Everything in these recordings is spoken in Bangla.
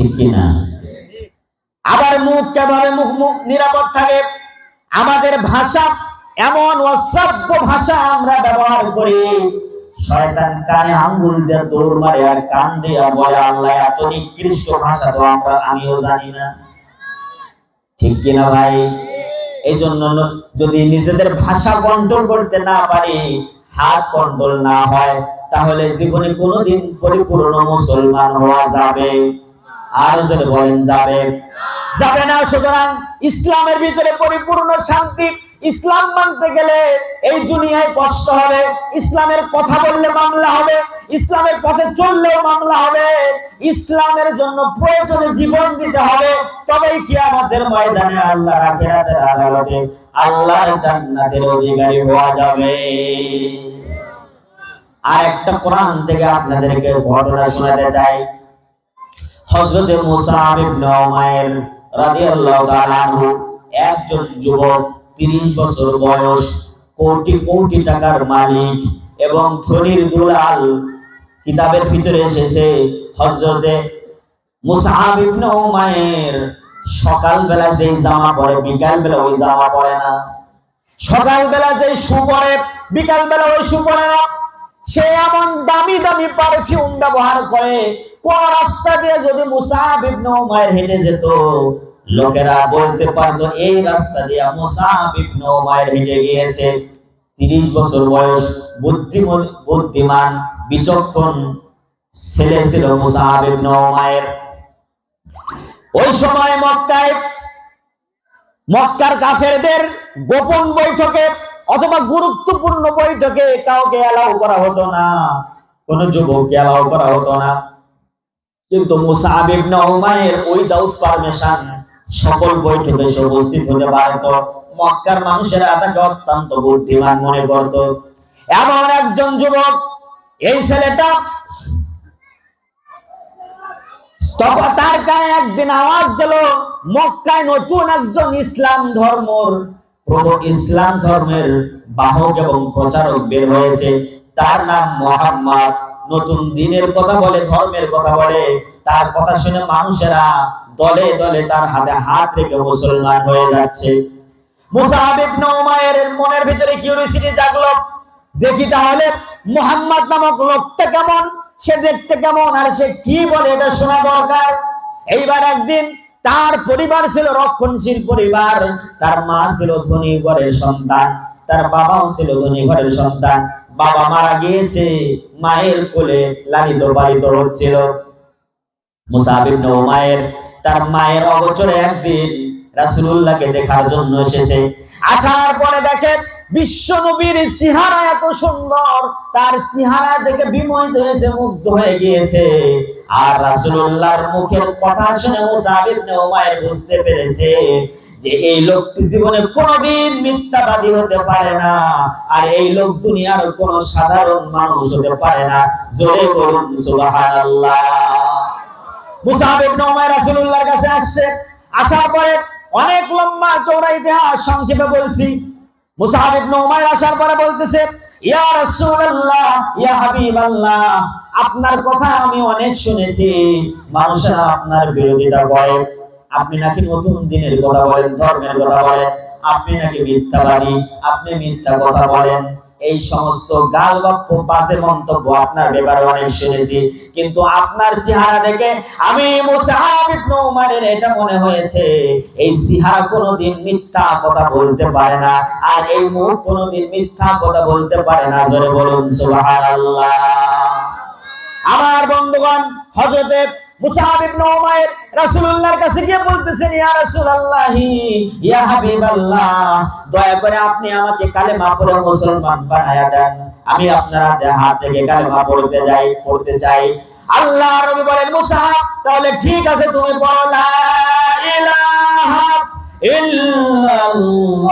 ঠিক কিনা? আবার মুখ কিভাবে মুখ নিরাপদ থাকে? আমাদের ভাষা এমন অশ্রাব্য ভাষা আমরা ব্যবহার করি, শয়তান কানে আঙ্গুল দিয়ে দৌড় মারে আর কান দিয়ে বলে আল্লাহ, এত নিকৃষ্ট ভাষা তো আমিও জানি না। ঠিক কিনা ভাই? এই জন্য যদি নিজেদের ভাষা কন্ট্রোল করতে না পারি, হাত কন্ট্রোল না হয়, তাহলে জীবনে কোনোদিন পরিপূর্ণ মুসলমান হওয়া যাবে? আর যদি বলেন যাবে? যাবে না। সুতরাং ইসলামের ভিতরে পরিপূর্ণ শান্তি। ইসলাম মানতে গেলে এই দুনিয়ায় কষ্ট হবে, ইসলামের কথা বললে মামলা হবে, ইসলামের পথে চললেও মামলা হবে, ইসলামের জন্য প্রয়োজনে জীবন দিতে হবে, তবেই কিয়ামতের ময়দানে আল্লাহর আখিরাতের আদালতে আল্লাহর জান্নাতের অধিকারী হওয়া যাবে। আর একটা কোরআন থেকে আপনাদেরকে ঘটনা শোনাতে চাই। হযরত মুসআব ইবনে উমাইর রাদিয়াল্লাহু তাআলা আনহু, একজন যুবক, 30 বছর বয়স, কোটি কোটি টাকার মালিক এবং ধনীর দুলাল। কিতাবের ভিতরে এসেছে হযরত মুসআব ইবনে উমাইর সকালবেলা যেই জামা পরে, বিকালবেলা ওই জামা পরে না। সকালবেলা যেই শু পরে, বিকালবেলা ওই শু পরে না। সে এমন দামি দামি পারফিউম ব্যবহার করে, কোন রাস্তা দিয়ে যদি মুসআব ইবনে উমাইর হেঁটে যেত, লোকেরা বলতে পারতো এই রাস্তা দিয়ে মুসআব ইবনে উমাইর হেঁটে গিয়েছে। 30 বছর বয়স, বুদ্ধিমান বিচক্ষণ ছেলে ছিল মুসআব ইবনে উমাইর। ওই সময় মক্কার কাফেরদের গোপন বৈঠকে অথবা গুরুত্বপূর্ণ বৈঠকে কাউকে অ্যালাউ করা হতো না, কোন যুবককে অ্যালাউ করা হতো না। কিন্তু মুসআব ইবনে উমাইর উইদাউট পারমিশন সকল বৈঠকে সে উপস্থিত হতে পারত। মক্কার মানুষেরা তাকে অত্যন্ত বুদ্ধিমান মনে করত। এমন একজন যুবক, এই ছেলেটা, তখন তার কানে একদিন আওয়াজ গেল, মক্কায় নতুন একজন ইসলাম ধর্মের বাহক এবং প্রচারক বের হয়েছে। তার নাম মুহাম্মদ। নতুন দিনের কথা বলে, ধর্মের কথা বলে। তার কথা শুনে মানুষেরা দলে দলে তার হাতে হাত রেখে মুসলমান হয়ে যাচ্ছে। মুসআব ইবনে উমাইরের মনের ভিতরে কিউরিওসিটি জাগলো, দেখি তাহলে মুহাম্মদ নামক লোকটা কেমন, সে দেখতে কেমন, আর সে কি বলে এটা শোনা দরকার। এইবার একদিন তার পরিবার ছিল রক্ষণশীল পরিবার। তার মা ছিল ধনী ঘরের সন্তান, তার বাবাও ছিল ধনী ঘরের সন্তান। বাবা মারা গিয়েছে, মায়ের কোলে লালিত পালিত হচ্ছিল। মুসআব ইবনে উমাইর তার মায়ের অগোচরে একদিন রাসূলুল্লাহকে দেখার জন্য এসেছে। আসার পরে দেখে বিশ্ব নবীর চেহারা এত সুন্দর, তার চেহারা দেখে বিমোহিত হয়েছে, মুগ্ধ হয়ে গিয়েছে। আর রাসূলুল্লাহর মুখের কথা শুনে মুসআব ইবনে উমাইর বুঝতে পেরেছে যে এই লোকটি জীবনে কোনোদিন মিথ্যাবাদী হতে পারে না, আর এই লোক দুনিয়ার কোনো সাধারণ মানুষ হতে পারে না। জোরে বলুন সুবহানাল্লাহ। মুসআব ইবনে উমাইর রাসূলুল্লাহর কাছে আসছে। আসার পরে অনেক লম্বা চওড়া ইতিহাস সংক্ষেপে বলছি। মুসআব ইবনে উমাইর আসার পরে বলতেছে, ইয়া রাসূলুল্লাহ, ইয়া হাবিবাল্লাহ, আপনার কথা আমি অনেক শুনেছি, মানুষেরা আপনার বিরোধিতা করে। আপনি নাকি নতুন দিনের কথা বলেন, ধর্মের কথা বলেন, আপনি নাকি মিথ্যাবাদী, আপনি মিথ্যা কথা বলেন। এই সমস্ত গালগপ্প বাজে মন্তব্য আপনার ব্যাপারে অনেক শুনেছি, কিন্তু আপনার চেহারা দেখে আমি মুসআব ইবনে উমাইরের এটা মনে হয়েছে এই চেহারা কোনোদিন মিথ্যা কথা বলতে পারে না, আর এই মুখ কোনোদিন মিথ্যা কথা বলতে পারে না। জোরে বলুন সুবহানাল্লাহ। আমার বন্ধুগণ, হযরত মুসআব ইবনে উমাইর রাসূলুল্লাহর কাছে গিয়ে বলতেছেন, ইয়া রাসূলুল্লাহ, ইয়া হাবিবাল্লাহ, দয়া করে আপনি আমাকে কালেমা পড়ে মুসলমান বানায়া দেন। আমি আপনার হাত থেকে কালেমা পড়তে চাই। আল্লাহর নবী বলেন, মুসআব, তাহলে ঠিক আছে, তুমি বলো লা ইলাহা ইল্লাল্লাহু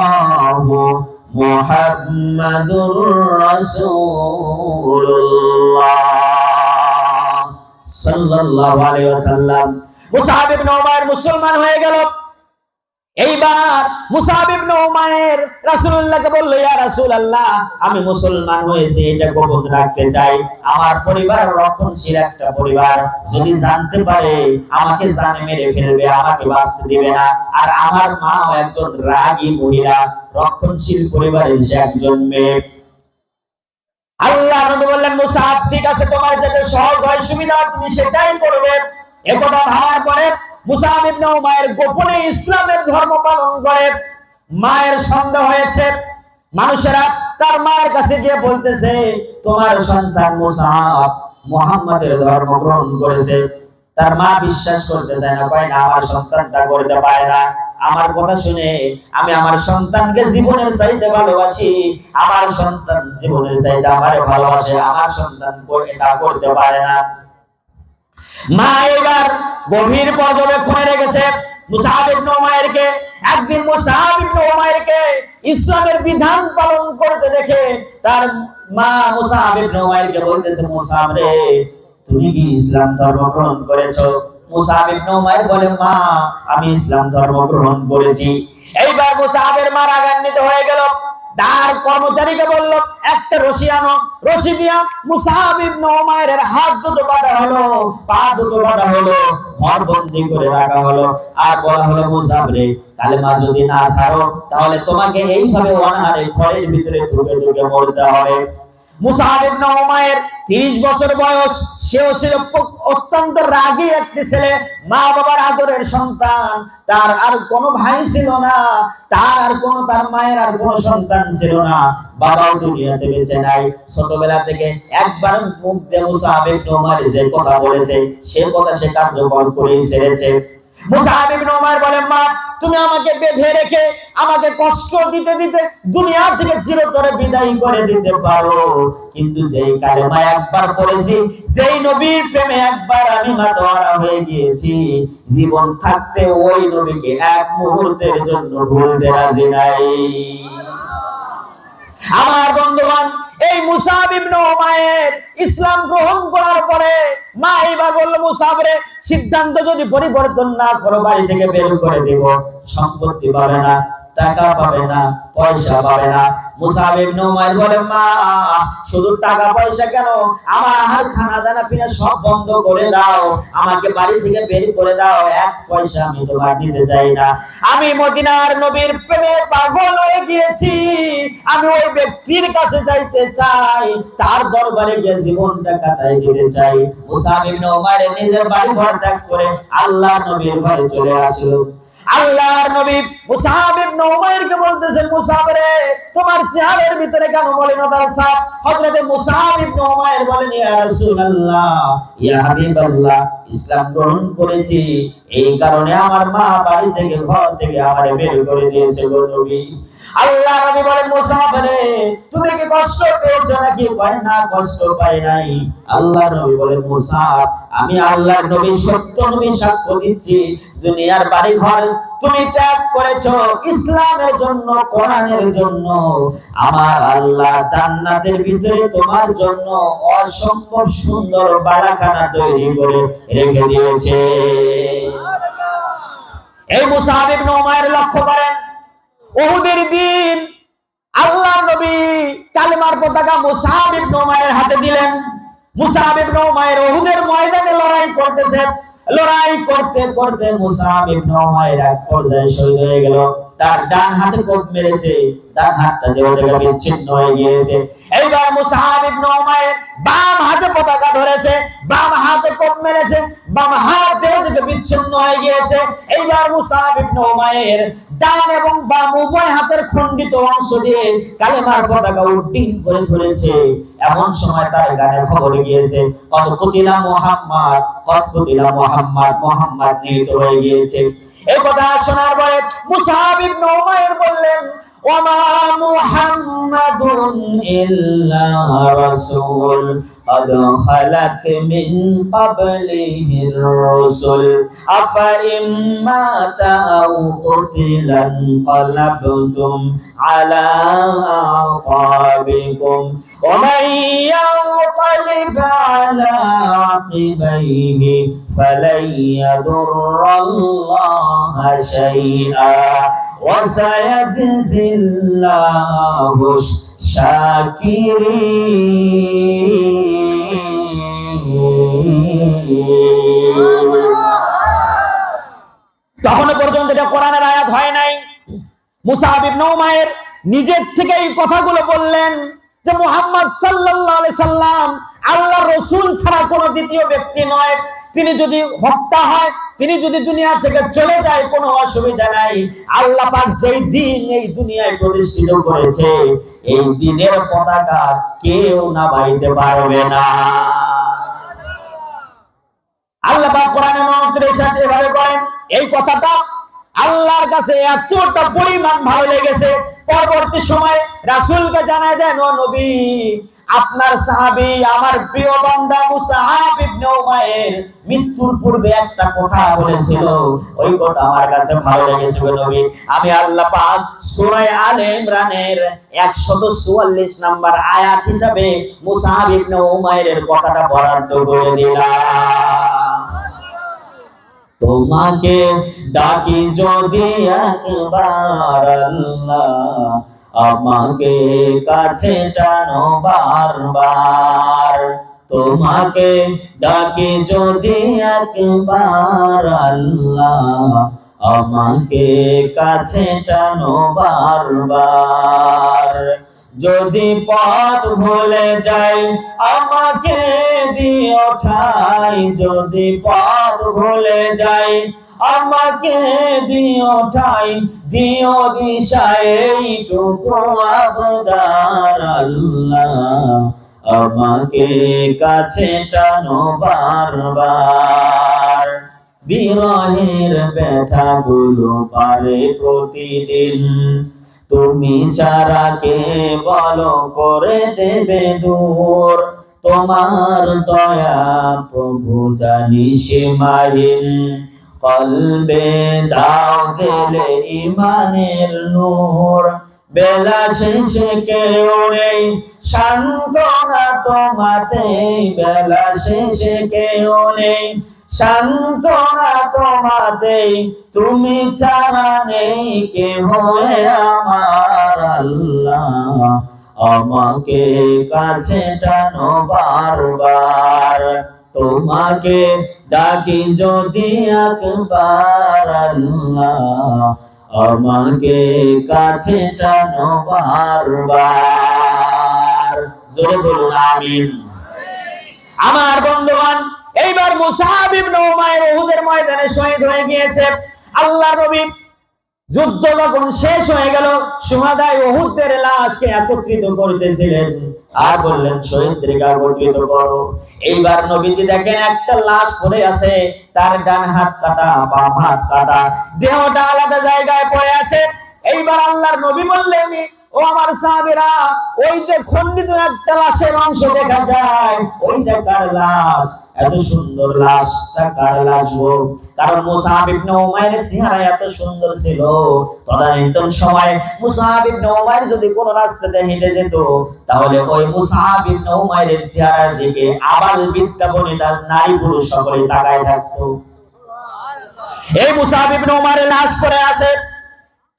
মুহাম্মাদুর রাসূলুল্লাহ সাল্লাল্লাহু আলাইহি ওয়াসাল্লাম। মুসআব ইবনে উমাইর মুসলমান হয়ে গেল। এইবার মুসাব ইবনে উমাইর রাসূলুল্লাহকে বলল, ইয়া রাসূলুল্লাহ, আমি মুসলমান হয়েছি, এটা গোপন রাখতে চাই। আমার পরিবার রক্ষণশীল একটা পরিবার, যদি জানতে পারে আমাকে জানে মেরে ফেলবে, আমাকে বাঁচতে দিবে না। আর আমার মা একজন রাগী মহিলা, রক্ষণশীল পরিবারের সে একজন মেয়ে। আল্লাহ নবী বললেন, মুসাব, ঠিক আছে, তোমার যেটা সহজ হয়, সুবিধা তুমি সেটাই করবে। একথা ভাবার পরে মুসাব ইবনে উমাইর গোপনে ইসলামের ধর্ম পালন করে। মায়ের সন্দেহ হয়েছে, মানুষেরা তার মায়ের কাছে গিয়ে বলতেছে, তোমার সন্তান মুসাব মুহাম্মাদের ধর্ম গ্রহণ করেছে। তার মা বিশ্বাস করতে চায় না, কয় না, আমার সন্তানটা করতে পারে না। আমার কথা শুনে আমি আমার সন্তানকে জীবনের চাইতে ভালোবাসি, আমার সন্তান জীবনের চাইতে আমারে ভালোবাসে, আমার সন্তান এটা করতে পারে না। মা এবার গভীর পর্যবেক্ষণে রেখেছে মুসাব ইবনে উমাইরকে। একদিন মুসাব ইবনে উমাইরকে ইসলামের বিধান পালন করতে দেখে তার মা মুসাব ইবনে উমাইরকে বলতেছে, মুসাব রে, তুমি কি ইসলাম ধর্ম গ্রহণ করেছো? মুসাব ইবনে উমাইর বলে, মা, আমি ইসলাম ধর্ম গ্রহণ করেছি। এইবার মুসাবের মা রাগান্বিত হয়ে গেল, তার কর্মচারীকে বলল, একটা রশি আনো। রশি দিয়া মুসাব ইবনে উমাইরের হাত দুটো বাঁধা হলো, পা দুটো বাঁধা হলো, ঘর বন্দি করে রাখা হলো। আর বলা হলো, মুসাব রে, কালেমা যদি না ছাড়ো তাহলে তোমাকে এইভাবে অনাহারে ঘরের ভিতরে ঢুকে ঢুকে মরতে হবে। মুসাব ইবনে উমাইর 30 বছর বয়স, সেও ছিল অত্যন্ত রাগী একটি ছেলে, মা বাবার আদরের সন্তান। তার আর কোনো ভাই ছিল না, তার মায়ের আর কোনো সন্তান ছিল না, বাবাও দুনিয়াতে বেঁচে নাই। ছোটবেলা থেকে একবার মুখ দিয়ে মুসাব ইবনে উমাইর যে কথা বলেছে, সে কথা সে কার্যকর করেই ছেড়েছে। মুসাব ইবনে উমাইর বলে, মা, তুমি আমাকে বেঁধে রেখে আমাকে কষ্ট দিতে দিতে দুনিয়া থেকে চিরতরে বিদায় করে দিতে পারো, কিন্তু যেই কালেমা একবার পড়েছি, যেই নবীর প্রেমে একবার আমি মাতোয়ারা হয়ে গিয়েছি, জীবন থাকতে ওই নবীকে এক মুহূর্তের জন্য ভুলতে রাজি নাই। আমার বন্ধুগণ, এই মুসাব ইবনে উমাইর ইসলাম গ্রহণ করার পরে মা এবার বলল, মুসাব রে, সিদ্ধান্ত যদি পরিবর্তন না করো, বাড়ি থেকে বের করে দেব, সম্পত্তি পাবে না, টাকা পাবে না, পয়সা পাবে না। মুসাব ইবনে উমাইর বলে, মা, শুধু টাকা পয়সা কেন, আমার খানা দানা পিনা সব বন্ধ করে দাও, আমাকে বাড়ি থেকে বের করে দাও, এক পয়সা আমি তোমার দিতে চাই না। আমি মদিনার নবীর প্রেমে পাগল হয়ে গিয়েছি, আমি ওই ব্যক্তির কাছে যাইতে চাই, তার দরবারে গিয়ে জীবনটা কাটাই দিতে চাই। মুসাব ইবনে উমাইর নিজের বাড়ি ঘর ত্যাগ করে আল্লাহর নবীর ঘরে চলে আসলো। আল্লাহর নবী মুসাব ইবনে উমাইরকে বলতেছেন, মুসাব রে, তোমার চেহারার ভিতরে কেন মলিনতার ছাপ? হযরত মুসাব ইবনে উমাইর বলেন, ইয়া রাসূলুল্লাহ, ইয়া হাবিবাল্লাহ, ইসলাম গ্রহণ করেছি, এই কারণে আমার মা বাড়ি থেকে ঘর থেকে আমারে বের করে দিয়েছে গো নবী। আল্লাহ নবী বলেন, মুসাব রে, তুমি কি কষ্ট পেয়েছো নাকি? কয় না, কষ্ট পাই নাই। আল্লাহ নবী বলেন, মুসাব, আমি আল্লাহর নবী সত্য নবী সাক্ষ্য দিচ্ছি, দুনিয়ার বাড়ি ঘর তুমি ত্যাগ করেছো ইসলামের জন্য, কোরআনের জন্য, আমার আল্লাহ জান্নাতের ভিতরে তোমার জন্য অসম্ভব সুন্দর বাড়াখানা তৈরি করে রেখে দিয়েছে। এই মুসাব ইবনে উমাইর লক্ষ্য করেন, উহুদের দিন আল্লাহর নবী কালেমার পতাকা মুসাব ইবনে উমাইরের হাতে দিলেন। মুসাব ইবনে উমাইর উহুদের ময়দানে লড়াই করতেছে, লড়াই করতে করতে মুসাব ইবনে উমাইর এক পর্যায়ে শহীদ হয়ে গেল। তার ডান হাতে কোপ মেরেছে, ডান হাতটা দেহ থেকে বিচ্ছিন্ন হয়ে গিয়েছে। এইবার মুসাব ইবনে উমাইর বাম হাতে পতাকা ধরেছে, বাম হাতে কোপ মেরেছে, বাম হাত দেহ থেকে বিচ্ছিন্ন হয়ে গিয়েছে। এইবার মুসাব ইবনে উমাইর ডান এবং বাম উভয় হাতের খণ্ডিত অংশ দিয়ে কালেমার পতাকা উড্ডীন করে ধরেছে। এমন সময় তার গানে খবর গিয়েছে, কত কুতিলা মুহাম্মদ, কত কুতিলা মুহাম্মদ, মুহাম্মদ নিহত হয়ে গিয়েছে। এই কথা শোনার পরে মুসাব ইবনে উমাইর বললেন, ওমা মুহাম্মাদুন ইল্লা রাসূল قد خلت من قبله الرسل أفإن مات أو قتل انقلبتم على أعقابكم ومن ينقلب على عقبيه فلن يضر الله شيئا وسيجزي الله তখন পর্যন্ত এটা কোরআনের আয়াত হয় নাই। মুসআব ইবনে উমাইর নিজের থেকে এই কথাগুলো বললেন যে মুহাম্মদ সাল্লাল্লাহু আলাইহি সাল্লাম আল্লাহর রাসূল ছাড়া কোনো দ্বিতীয় ব্যক্তি নয়। তিনি যদি হত্যা হয়, তিনি যদি দুনিয়া থেকে চলে যায়, কোনো অসুবিধা নাই। আল্লাহ পাক যেই দিন এই দুনিয়ায় প্রতিষ্ঠিত করেছে, এই দিনের পতাকা কেউ নামাইতে পারবে না। আল্লাহ পাক কোরআনে 29 সাথে এভাবে করেন। এই কথাটা আল্লাহর কাছে এতটা পরিমাণ ভালো লেগেছে, পরবর্তী সময় রাসূলকে জানায় দেন, ও নবী, আপনার সাহাবী আমার প্রিয় বান্দা মুসআব ইবনে উমাইর মৃত্যুর পূর্বে একটা কথা বলেছিল, ওই কথা আমার কাছে ভালো লেগেছে গো নবী। আমি আল্লাহ পাক সূরা আলে ইমরানের 144 নম্বর আয়াত হিসাবে মুসআব ইবনে উমাইরের কথাটা বরাদ্দ করে দিলাম। তোমাকে ডাকি যদি একবার আল্লাহ, আমাকে কাছে টানো বারবার। তোমাকে ডাকি যদি একবার আল্লাহ, আমাকে কাছে টানো বারবার। যদি পথ ভুলে যাই আমাকে দিও ঠাই, যদি পথ ভুলে যাই আমাকে দিও ঠাই, দিও দিশা এইটুকু আবদার আল্লাহ, আমাকে কাছে টানো বারবার। বিরহের ব্যথাগুলো পারে প্রতিদিন, তুমি ছাড়া কে বলো করে দেবে দূর। তোমার দয়া প্রভু জানি সীমাহীন, কলবে দাও জেলে ইমানের নূর। বেলা শেষে কেউ নেই সান্ত্বনা তোমাতে, বেলা শেষে কেউ নেই সান্ত্বনা তোমাতে। তুমি ছাড়া নেই কেহ আমার আল্লাহ, আমাকে কাছে টানো বারবার। তোমাকে ডাকি যদি একবার আল্লাহ, আমাকে কাছে টানো বারবার। জোরে বলুন আমিন। আমার বন্ধুগণ, এইবার মুসআব ইবনে উমাইর উহুদের ময়দানে শহীদ হয়ে গিয়েছে। আল্লাহর নবী যুদ্ধ যখন শেষ হয়ে গেল, শুহাদায়ে উহুদের লাশকে একত্রিত করতেছিলেন আর বললেন, শহীদদেরকে একত্রিত করো। এইবার নবীজি দেখেন একটা লাশ পড়ে আছে, তার ডান হাত কাটা, বাম হাত কাটা, দেহটা আলাদা জায়গায় পড়ে আছে। এইবার আল্লাহর নবী বললেন, ও আমার সাহাবীরা, ওই যে খণ্ডিত একটা লাশের অংশ দেখা যায়, ওইটা কার লাশ? এত সুন্দর লাশটা কার লাশ গো? কারণ মুসআব ইবনে উমাইরের চেহারা এত সুন্দর ছিল। তদানীন্তন সময় মুসআব ইবনে উমাইর যদি কোন রাস্তাতে হেঁটে যেত, তাহলে ওই মুসআব ইবনে উমাইরের চেহারার দিকে আবাল বৃদ্ধা বনিতা নারী পুরুষ সকলে তাকায় থাকতো। এই মুসআব ইবনে উমাইরের লাশ পড়ে আছে।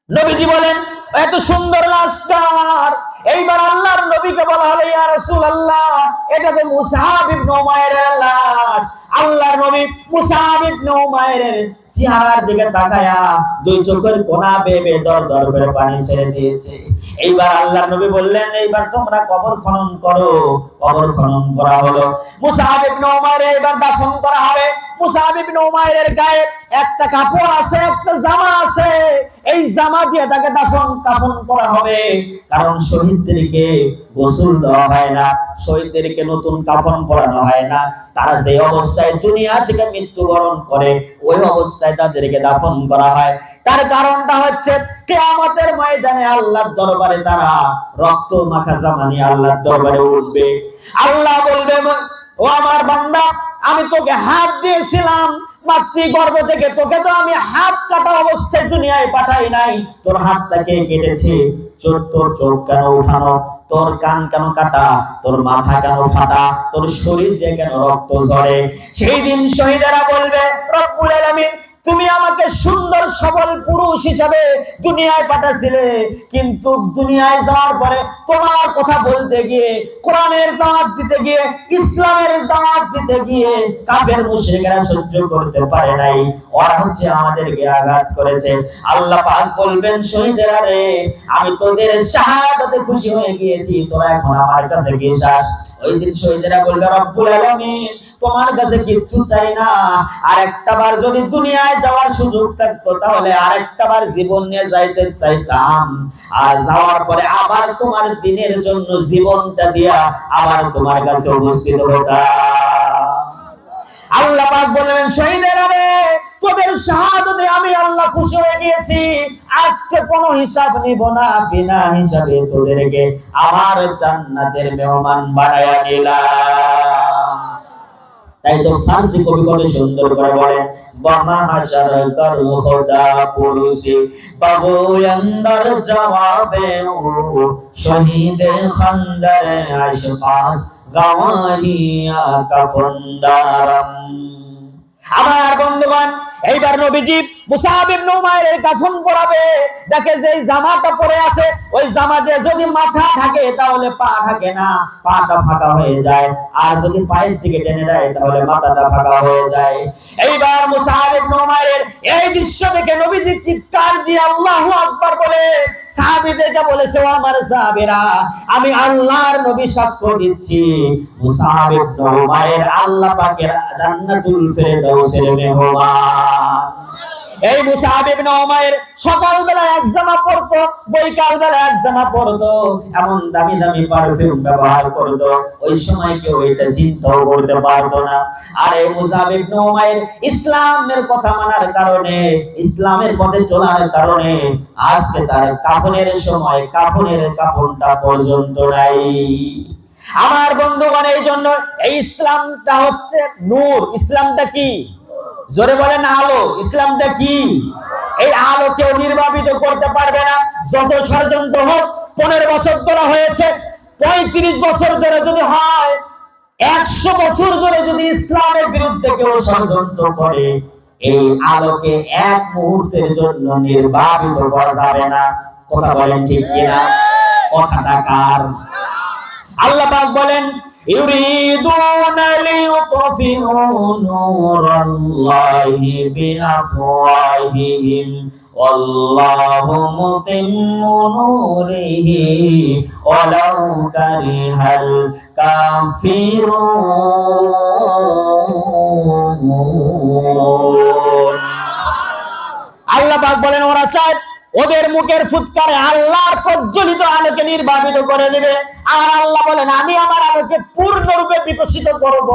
নবীজি বলেন, এত সুন্দর লাশ কার? এইবার আল্লাহর নবীকে বলা হলো, ইয়া রাসূলুল্লাহ, এটা তো মুসআব ইবনে উমাইরের লাশ। আল্লাহর নবী মুসআব ইবনে উমাইরের চেহারার দিকে তাকায়া দুই চোখের কোনা বেয়ে দর দর করে পানি ছেড়ে দিয়েছে। এইবার আল্লাহর নবী বললেন, এইবার তোমরা কবর খনন করো। কবর খনন করা হলো। মুসআব ইবনে উমাইর এবার দাফন করা হবে। মুসআব ইবনে উমাইরের গায়ে একটা কাপড় আছে, একটা জামা আছে, এই জামা দিয়ে তাকে কাফন করা হবে। কারণ শহীদদেরকে গোসল দেওয়া হয় না, শহীদদেরকে নতুন কাফন পরানো হয় না। তারা যে অবস্থায় দুনিয়া থেকে মৃত্যুবরণ করে, ওই অবস্থায় তাদেরকে দাফন করা হয়। তার কারণটা হচ্ছে কিয়ামতের ময়দানে আল্লাহর দরবারে তারা রক্ত মাখা জামা নিয়ে আল্লাহর দরবারে উঠবে। আল্লাহ বলবে, ও আমার বান্দা, আমি তোকে হাত দিয়েছিলাম মাতৃগর্ভ থেকে, তোকে তো আমি হাত কাটা অবস্থায় দুনিয়ায় পাঠাই নাই। তোর হাতটাকে কেটেছে, তোর চোখ কেন উঠানো, তোর কান কেন কাটা, তোর মাথা কেন ফাটা, তোর শরীর দিয়ে কেন রক্ত ঝরে? সেই দিন শহীদেরা বলবে, রব্বুল আলামিন, তুমি আমাকে সুন্দর সবল পুরুষ হিসাবে দুনিয়ায় পাঠাইছিলে, কিন্তু দুনিয়ায় যাওয়ার পরে তোমার কথা বলতে গিয়ে, কোরআনের দাওয়াত দিতে গিয়ে, ইসলামের দাওয়াত দিতে গিয়ে কাফের মুশরিকরা সহ্য করতে পারে নাই, ওরা হচ্ছে আমাদেরকে আঘাত করেছে। আল্লাহ পাক বলবেন, শহীদেরা রে, আমি তোদের শাহাদাতে খুশি হয়ে গিয়েছি, তোরা এখন আমার কাছে গিয়ে যাস। ওই দিন শহীদেরা বলবে, রব্বুল আলামিন, তোমার কাছে কিচ্ছু চাই না, আর একটা বার যদি দুনিয়ায় যাওয়ার সুযোগ থাকতো তাহলে আরেকটা বার জীবন নিয়ে যাইতে চাইতাম, আর যাওয়ার পরে আবার তোমার দিনের জন্য জীবনটা দিয়া আবার তোমার কাছে উপস্থিত হতাম। আল্লাহ পাক বলবেন, শহীদেরা রে, তোদের শাহাদাতে আমি আল্লাহ খুশি হয়ে গিয়েছি, আজকে কোনো হিসাব নিব না, বিনা হিসাবে তোদেরকে আমার জান্নাতের মেহমান বানায়া দিলাম। তাই তো ফার্সি কবি কত সুন্দর করে বলেন, বামা হাসার কর খোদা পুরুষি বাবু অন্দর জবাবে ও শহীদে খন্দর আশপাস গাওয়াহিয়া কাফনদারম। আমার বন্ধুগণ, এইবার নবীজি মুসাব ইবনে উমাইরের কাফন পরাবে। দেখে যে জামাটা পরে আছে, ওই জামা দিয়ে যদি মাথা ঢাকে তাহলে পা ঢাকে না, পাটা ফাঁকা হয়ে যায়, আর যদি পায়ের দিকে টেনে দেয় তাহলে মাথাটা ফাঁকা হয়ে যায়। এইবার মুসাব ইবনে উমাইরের এই দৃশ্য দেখে নবীজি চিৎকার দিয়ে আল্লাহু আকবার বলে সাহাবীদেরকে বলেছে, ও আমার সাহাবীরা, আমি আল্লাহর নবী সাক্ষ্য দিচ্ছি, মুসাব ইবনে উমাইর আল্লাহ পাকের জান্নাতুল ফেরদাউসের মেহমান। এই মুসাব ইবনে উমাইর সকালবেলা এক জামা পরতো, বৈকাল বেলা এক জামা পরতো, এমন দামি দামি পারফিউম ব্যবহার করতো, ওই সময় কেউ এটা চিন্তাও করতে পারতো না। আর এই মুসাব ইবনে উমাইর ইসলামের কথা মানার কারণে, ইসলামের পথে চলার কারণে আজকে তার কাফনের সময় কাফনের কাফনটা পর্যন্ত নাই। আমার বন্ধুগণ, এই জন্য এই ইসলামটা হচ্ছে নূর। ইসলামটা কি? জোরে বলেন, আলো। ইসলামটা কি? এই আলো কেউ নির্বাপিত করতে পারবে না। যত ষড়যন্ত্র হোক, 15 বছর ধরে হয়েছে, 35 বছর ধরে যদি হয়, 100 বছর ধরে যদি ইসলামের বিরুদ্ধে কেউ ষড়যন্ত্র করে, এই আলোকে এক মুহূর্তের জন্য নির্বাপিত করা যাবে না। কথা বলেন ঠিক কিনা? কথাটা কার? আল্লাহ পাক বলেন, ইউরিদুনা লিইউতফিউ নূরাল্লাহি বিআফওয়াহিহিম ওয়াল্লাহু মুতিম্মু নূরিহি ওয়ালাউ কারিহাল কাফিরুন। আল্লাহ পাক বলেন, ওরা চায় ওদের মুখের ফুৎকারে আল্লাহর প্রজ্বলিত আলোকে নির্বাপিত করে দিবে, আর আল্লাহ বলেন, আমি আমার আলোকে পূর্ণরূপে বিকশিত করব,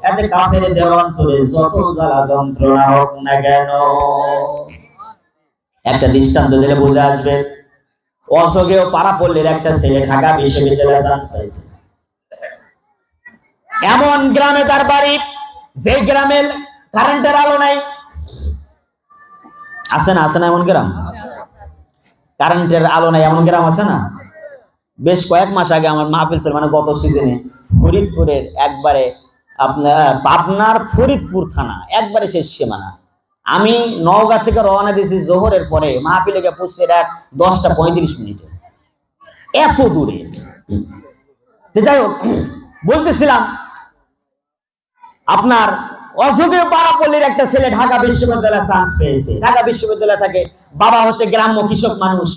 এতে কাফেরদের অন্তরে যত জ্বালা যন্ত্রণা হোক না কেন। একটা দৃষ্টান্ত দিলে বুঝে আসবে। অযোগ্য পাড়াপল্লীর একটা ছেলে ঢাকা বিশ্ববিদ্যালয়ে চান্স পাইছে। এমন গ্রামে তার বাড়ি, যে গ্রামে কারেন্টের আলো নাই। আছে না? আছে না এমন গ্রাম? কারেন্টের আলো নাই এমন গ্রাম আছে না? বেশ কয়েক মাস আগে আমার মাহফিল ছিল, মানে গত সিজনে, ফরিদপুরের একবারে আপনার পাবনার ফরিদপুর থানা একবারে শেষ সীমানা। আমি নওগাঁ থেকে রওনা দিয়েছি জোহরের পরে, মাহফিলে গিয়ে পৌঁছে রাত 10:35 মিনিটে, এত দূরে। যাই হোক, বলতেছিলাম, আপনার অযোগ্য পাড়াপল্লীর একটা ছেলে ঢাকা বিশ্ববিদ্যালয়ে চান্স পেয়েছে। ঢাকা বিশ্ববিদ্যালয় থাকে, বাবা হচ্ছে গ্রাম্য কৃষক মানুষ,